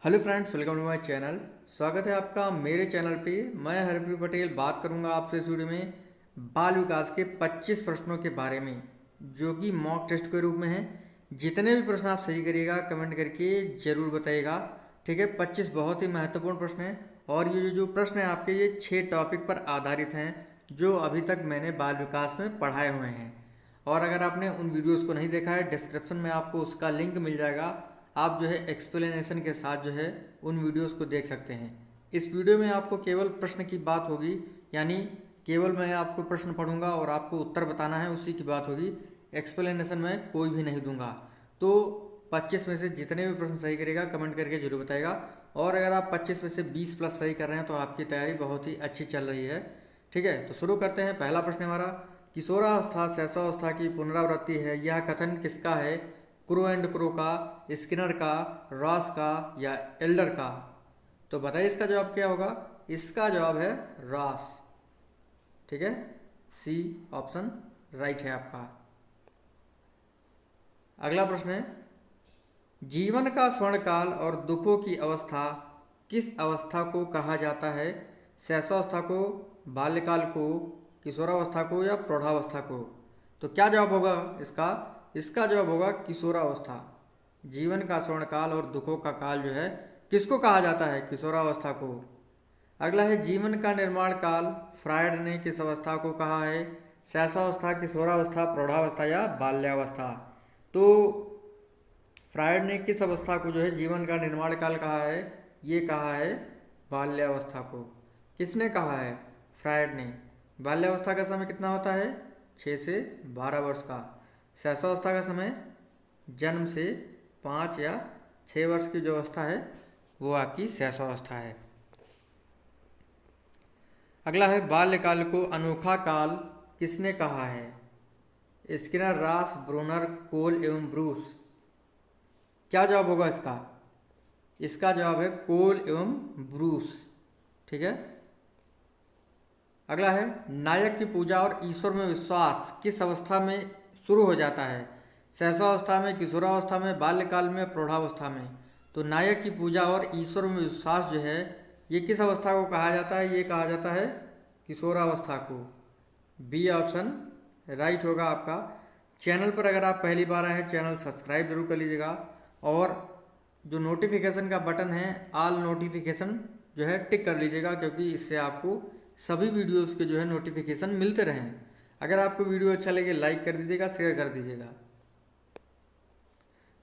Hello friends, welcome to my channel. स्वागत है आपका मेरे चैनल पे। मैं हरप्रीत पटेल बात करूंगा आपसे इस वीडियो में बाल विकास के 25 प्रश्नों के बारे में, जो कि मॉक टेस्ट के रूप में है। जितने भी प्रश्न आप सही करिएगा कमेंट करके ज़रूर बताइएगा, ठीक है। 25 बहुत ही महत्वपूर्ण प्रश्न हैं और ये जो प्रश्न हैं आपके, ये 6 टॉपिक पर आधारित हैं जो अभी तक मैंने बाल विकास में पढ़ाए हुए हैं। और अगर आपने उन वीडियोज़ को नहीं देखा है, डिस्क्रिप्शन में आपको उसका लिंक मिल जाएगा। आप जो है एक्सप्लेनेशन के साथ जो है उन वीडियोस को देख सकते हैं। इस वीडियो में आपको केवल प्रश्न की बात होगी, यानी केवल मैं आपको प्रश्न पढ़ूंगा और आपको उत्तर बताना है, उसी की बात होगी। एक्सप्लेनेशन में कोई भी नहीं दूंगा। तो 25 में से जितने भी प्रश्न सही करेगा कमेंट करके जरूर बताएगा। और अगर आप 25 में से 20 प्लस सही कर रहे हैं तो आपकी तैयारी बहुत ही अच्छी चल रही है, ठीक है। तो शुरू करते हैं। पहला प्रश्न हमारा, किशोरावस्था शैशवावस्था की पुनरावृत्ति है, यह कथन किसका है? क्रो एंड क्रो का, स्किनर का, रॉस का या एल्डर का? तो बताइए इसका जवाब क्या होगा। इसका जवाब है रॉस, ठीक है। सी ऑप्शन राइट है आपका। अगला प्रश्न है, जीवन का स्वर्णकाल और दुखों की अवस्था किस अवस्था को कहा जाता है? शैशवावस्था को, बाल्यकाल को, किशोरावस्था को या प्रौढ़ावस्था को? तो क्या जवाब होगा इसका? इसका जवाब होगा किशोरावस्था। जीवन का स्वर्णकाल और दुखों का काल जो है किसको कहा जाता है? किशोरावस्था को। अगला है, जीवन का निर्माण काल फ्रायड ने किस अवस्था को कहा है? शैशवावस्था, किशोरावस्था, प्रौढ़ावस्था या बाल्यावस्था? तो फ्रायड ने किस अवस्था को जो है जीवन का निर्माण काल कहा है? ये कहा है बाल्यावस्था को। किसने कहा है? फ्रायड ने। बाल्यावस्था का समय कितना होता है? 6 से 12 वर्ष का। शैशवावस्था का समय जन्म से 5 या 6 वर्ष की जो अवस्था है वो आपकी शैशवावस्था है। अगला है, बाल्यकाल को अनोखा काल किसने कहा है? स्किनर, रॉस, ब्रूनर, कोल एवं ब्रूस? क्या जवाब होगा इसका? इसका जवाब है कोल एवं ब्रूस, ठीक है। अगला है, नायक की पूजा और ईश्वर में विश्वास किस अवस्था में शुरू हो जाता है? शैशवावस्था में, किशोरावस्था में, बाल्यकाल में, प्रौढ़ावस्था में? तो नायक की पूजा और ईश्वर में विश्वास जो है ये किस अवस्था को कहा जाता है? ये कहा जाता है किशोरावस्था को। बी ऑप्शन राइट होगा आपका। चैनल पर अगर आप पहली बार आए हैं, चैनल सब्सक्राइब जरूर कर लीजिएगा और जो नोटिफिकेशन का बटन है, ऑल नोटिफिकेशन जो है टिक कर लीजिएगा, क्योंकि इससे आपको सभी वीडियोस के जो है नोटिफिकेशन मिलते रहें। अगर आपको वीडियो अच्छा लगे लाइक कर दीजिएगा, शेयर कर दीजिएगा।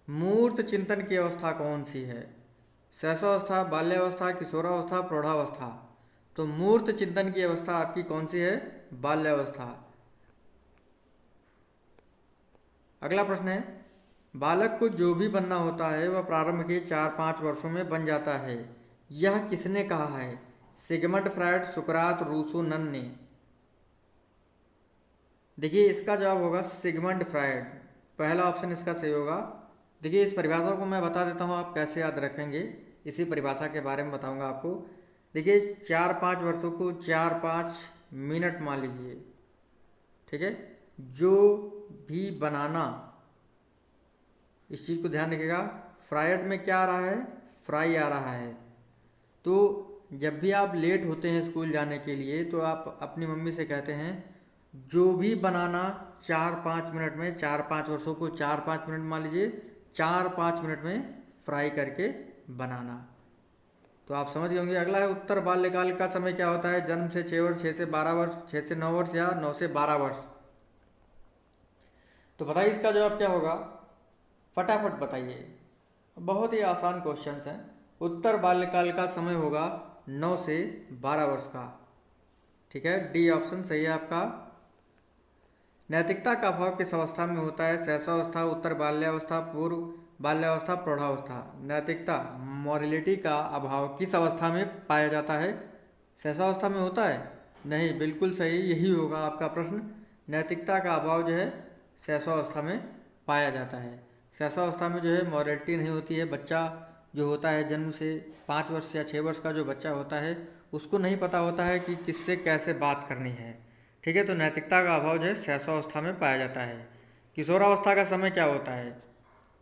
मूर्त चिंतन की अवस्था कौन सी है? शैशवावस्था, बाल्यावस्था, किशोरावस्था, प्रौढ़ावस्था? तो मूर्त चिंतन की अवस्था आपकी कौन सी है? बाल्यावस्था। अगला प्रश्न है, बालक को जो भी बनना होता है वह प्रारंभ के 4-5 वर्षों में बन जाता है, यह किसने कहा है? सिगमंड फ्रायड, सुकरात, रूसो, नन ने? देखिए इसका जवाब होगा सिगमंड फ्रायड। पहला ऑप्शन इसका सही होगा। देखिए इस परिभाषा को मैं बता देता हूँ, आप कैसे याद रखेंगे, इसी परिभाषा के बारे में बताऊंगा आपको। देखिए 4-5 वर्षों को 4-5 मिनट मान लीजिए, ठीक है। जो भी बनाना, इस चीज़ को ध्यान रखिएगा। फ्रायड में क्या आ रहा है? फ्राई आ रहा है। तो जब भी आप लेट होते हैं स्कूल जाने के लिए तो आप अपनी मम्मी से कहते हैं जो भी बनाना 4-5 मिनट में, 4-5 वर्षों को 4-5 मिनट मान लीजिए, 4-5 मिनट में फ्राई करके बनाना। तो आप समझ गए होंगे। अगला है, उत्तर बाल्यकाल का समय क्या होता है? जन्म से 6 वर्ष, 6 से 12 वर्ष, 6 से 9 वर्ष या 9 से 12 वर्ष? तो बताइए इसका जवाब क्या होगा? फटाफट बताइए, बहुत ही आसान क्वेश्चंस हैं। उत्तर बाल्यकाल का समय होगा 9 से 12 वर्ष का, ठीक है। डी ऑप्शन सही है आपका। नैतिकता का अभाव किस अवस्था में होता है? शैशवावस्था, उत्तर बाल्यावस्था, पूर्व बाल्यावस्था, प्रौढ़ावस्था? नैतिकता, मॉरलिटी का अभाव किस अवस्था में पाया जाता है? शैशवावस्था में होता है? नहीं, बिल्कुल सही, यही होगा आपका प्रश्न। नैतिकता का अभाव जो है शैशवावस्था में पाया जाता है। शैशवावस्था में जो है मॉरलिटी नहीं होती है। बच्चा जो होता है जन्म से 5 वर्ष या 6 वर्ष का जो बच्चा होता है उसको नहीं पता होता है कि किससे कैसे बात करनी है, ठीक है। तो नैतिकता का अभाव जो है शैशवावस्था में पाया जाता है। किशोरावस्था का समय क्या होता है?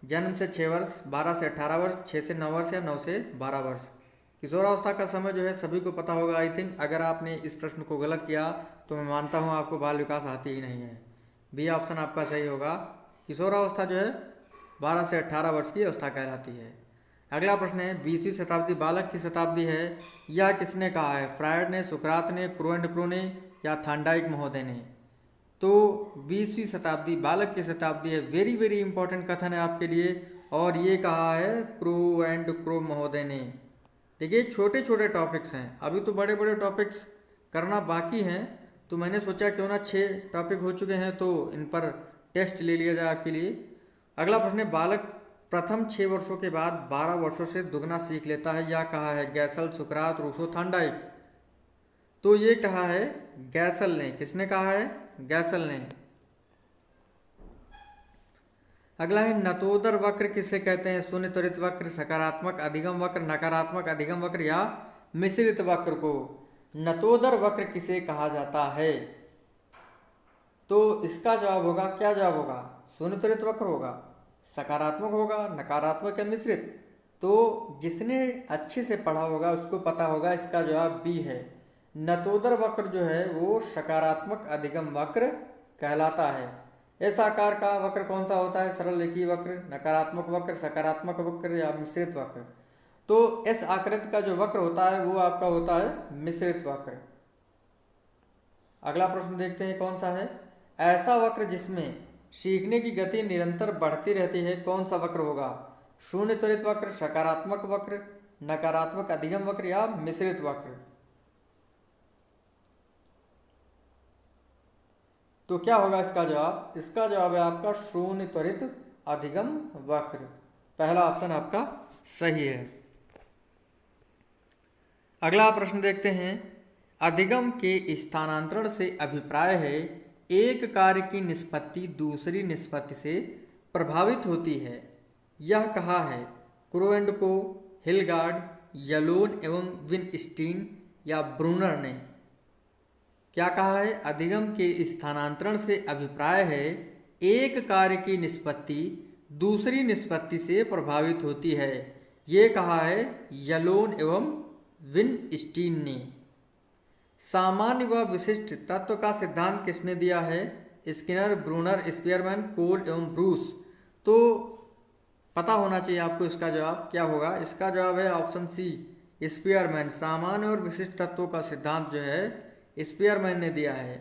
जन्म से 6 वर्ष, 12 से 18 वर्ष, 6 से 9 वर्ष या 9 से 12 वर्ष। किशोरावस्था का समय जो है सभी को पता होगा आई थिंक। अगर आपने इस प्रश्न को गलत किया तो मैं मानता हूँ आपको बाल विकास आती ही नहीं है। बी ऑप्शन आपका सही होगा। किशोरावस्था जो है 12 से 18 वर्ष की अवस्था कहलाती है। अगला प्रश्न है 20वीं शताब्दी बालक की शताब्दी है, यह किसने कहा है? फ्रायड ने, सुकरात ने, क्रो एंड क्रो ने या थांडाइक महोदय ने? तो 20वीं शताब्दी बालक की शताब्दी है। वेरी वेरी इंपॉर्टेंट कथन है आपके लिए, और ये कहा है क्रो एंड क्रो महोदय ने। देखिए छोटे छोटे टॉपिक्स हैं, अभी तो बड़े बड़े टॉपिक्स करना बाकी हैं, तो मैंने सोचा क्यों ना 6 टॉपिक हो चुके हैं तो इन पर टेस्ट ले लिया जाए आपके लिए। अगला प्रश्न है बालक प्रथम 6 वर्षों के बाद 12 वर्षों से दुगना सीख लेता है, यह कहा है? गैसल, सुकरात, रूसो, थांडाइक? तो ये कहा है गैसल ने। किसने कहा है? गैसल ने। अगला है नतोदर वक्र किसे कहते हैं? शून्य त्वरित वक्र, सकारात्मक अधिगम वक्र, नकारात्मक अधिगम वक्र या मिश्रित वक्र को नतोदर वक्र किसे कहा जाता है? तो इसका जवाब होगा, क्या जवाब होगा? शून्य त्वरित वक्र होगा, सकारात्मक होगा, नकारात्मक या मिश्रित? तो जिसने अच्छे से पढ़ा होगा उसको पता होगा इसका जवाब बी है। नतोदर वक्र जो है वो सकारात्मक अधिगम वक्र कहलाता है। इस आकार का वक्र कौन सा होता है? सरल रेखीय वक्र, नकारात्मक वक्र, सकारात्मक वक्र या मिश्रित वक्र? तो इस आकृति का जो वक्र होता है वो आपका होता है मिश्रित वक्र। अगला प्रश्न देखते हैं कौन सा है। ऐसा वक्र जिसमें सीखने की गति निरंतर बढ़ती रहती है कौन सा वक्र होगा? शून्य त्वरित वक्र, सकारात्मक वक्र, नकारात्मक अधिगम वक्र या मिश्रित वक्र? तो क्या होगा इसका जवाब? इसका जवाब है आपका शून्य त्वरित अधिगम वक्र। पहला ऑप्शन आपका सही है। अगला प्रश्न देखते हैं। अधिगम के स्थानांतरण से अभिप्राय है एक कार्य की निष्पत्ति दूसरी निष्पत्ति से प्रभावित होती है, यह कहा है? क्रो एंड को, हिलगार्ड, यलोन एवं विनस्टीन या ब्रूनर ने? क्या कहा है? अधिगम के स्थानांतरण से अभिप्राय है एक कार्य की निष्पत्ति दूसरी निष्पत्ति से प्रभावित होती है, ये कहा है यलोन एवं विनस्टीन ने। सामान्य व विशिष्ट तत्व का सिद्धांत किसने दिया है? स्किनर, ब्रूनर, स्पीयरमैन, कोल एवं ब्रूस? तो पता होना चाहिए आपको इसका जवाब क्या होगा। इसका जवाब है ऑप्शन सी, स्पीयरमैन। सामान्य और विशिष्ट तत्वों का सिद्धांत जो है स्पीयरमैन ने दिया है।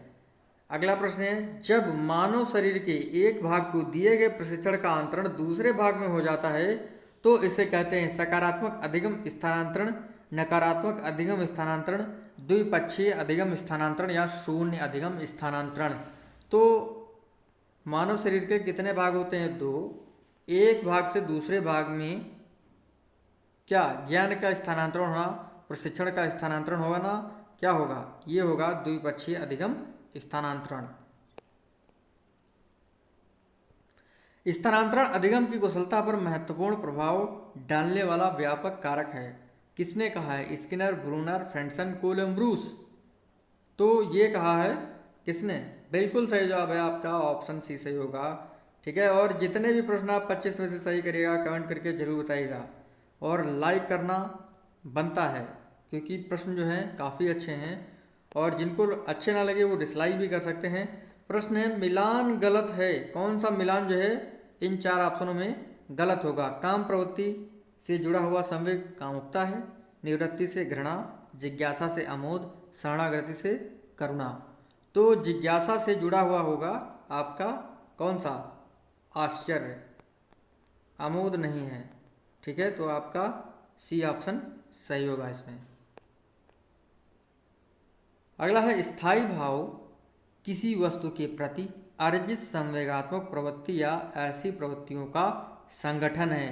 अगला प्रश्न है जब मानव शरीर के एक भाग को दिए गए प्रशिक्षण का अंतरण दूसरे भाग में हो जाता है तो इसे कहते हैं सकारात्मक अधिगम स्थानांतरण, नकारात्मक अधिगम स्थानांतरण, द्विपक्षीय अधिगम स्थानांतरण या शून्य अधिगम स्थानांतरण? तो मानव शरीर के कितने भाग होते हैं? 2। एक भाग से दूसरे भाग में क्या ज्ञान का स्थानांतरण होना, प्रशिक्षण का स्थानांतरण होगा ना? क्या होगा? ये होगा द्विपक्षीय अधिगम स्थानांतरण। स्थानांतरण अधिगम की कुशलता पर महत्वपूर्ण प्रभाव डालने वाला व्यापक कारक है, किसने कहा है? स्किनर, ब्रूनर, फ्रेंडसन, कोल एवं ब्रूस? तो ये कहा है किसने? बिल्कुल सही जवाब है आपका ऑप्शन सी सही होगा। ठीक है, और जितने भी प्रश्न आप 25 में से सही करिएगा कमेंट करके जरूर बताइएगा, और लाइक करना बनता है क्योंकि प्रश्न जो हैं काफ़ी अच्छे हैं, और जिनको अच्छे ना लगे वो डिसलाइक भी कर सकते हैं। प्रश्न है मिलान गलत है, कौन सा मिलान जो है इन 4 ऑप्शनों में गलत होगा? काम प्रवृत्ति से जुड़ा हुआ संवेग कामुकता है, निवृत्ति से घृणा, जिज्ञासा से अमोद, शरणागति से करुणा? तो जिज्ञासा से जुड़ा हुआ होगा आपका कौन सा? आश्चर्य। अमोद नहीं है। ठीक है, तो आपका सी ऑप्शन सही होगा इसमें। अगला है स्थायी भाव किसी वस्तु के प्रति अर्जित संवेगात्मक प्रवृत्ति या ऐसी प्रवृत्तियों का संगठन है,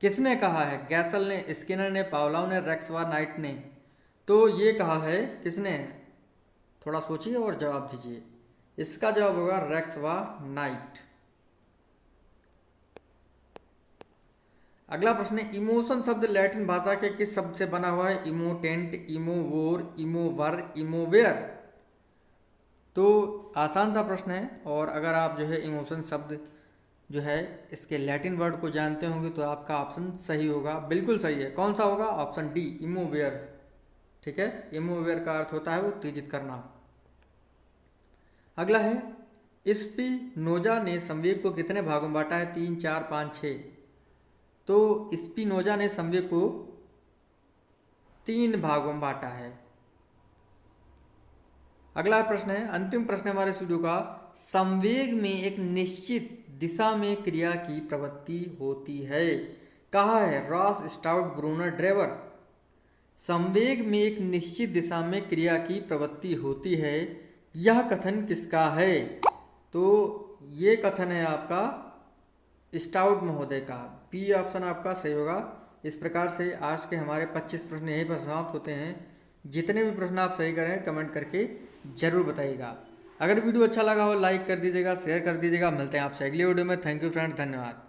किसने कहा है? गैसल ने, स्किनर ने, पावलोव ने, रेक्स व नाइट ने? तो ये कहा है किसने? थोड़ा सोचिए और जवाब दीजिए। इसका जवाब होगा रेक्स व नाइट। अगला प्रश्न है इमोशन शब्द लैटिन भाषा के किस शब्द से बना हुआ है? इमोटेंट, इमोवोर, इमोवर, इमोवेयर? तो आसान सा प्रश्न है, और अगर आप जो है इमोशन शब्द जो है इसके लैटिन वर्ड को जानते होंगे तो आपका ऑप्शन सही होगा, बिल्कुल सही है। कौन सा होगा? ऑप्शन डी, इमोवेयर। ठीक है, इमोवेयर का अर्थ होता है उत्तेजित करना। अगला है, स्पिनोजा ने संवेग को कितने भागों में बांटा है? 3, 4, 5, 6। तो स्पिनोजा ने संवेग को 3 भागों में बांटा है। अगला प्रश्न है, अंतिम प्रश्न हमारे वीडियो का, संवेग में एक निश्चित दिशा में क्रिया की प्रवृत्ति होती है। कहा है? Ross, Stout, Bruner, Drever. संवेग में एक निश्चित दिशा में क्रिया की प्रवृत्ति होती है, यह कथन किसका है? तो ये कथन है आपका स्टाउट महोदय का। बी ऑप्शन आपका सही होगा। इस प्रकार से आज के हमारे 25 प्रश्न यहीं पर समाप्त होते हैं। जितने भी प्रश्न आप सही करें कमेंट करके जरूर बताइएगा। अगर वीडियो अच्छा लगा हो लाइक कर दीजिएगा, शेयर कर दीजिएगा। मिलते हैं आपसे अगली वीडियो में। थैंक यू फ्रेंड, धन्यवाद।